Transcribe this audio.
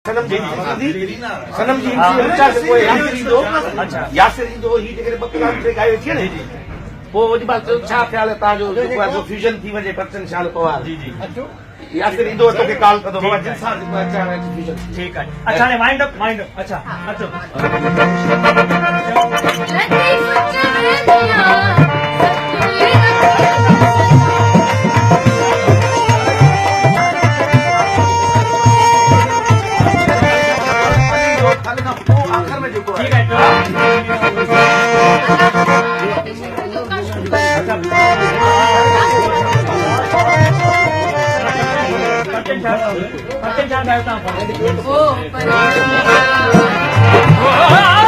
सनम जी ऊंचा से कोई यासिर ईंदो अच्छा यासिर ईंदो ही जेके बकलान से गायो थी ने पोइ ओडी बात छा ख्याल है ताजो जो फ्यूजन थी वजे पर्सन शाल पवार जी जी अचो यासिर ईंदो तो के कॉल कर दो बाबा जिन सां अच्छा फ्यूजन ठीक है अच्छा ने माइंड अप अच्छा अचो आखिर में जो ठीक है अच्छा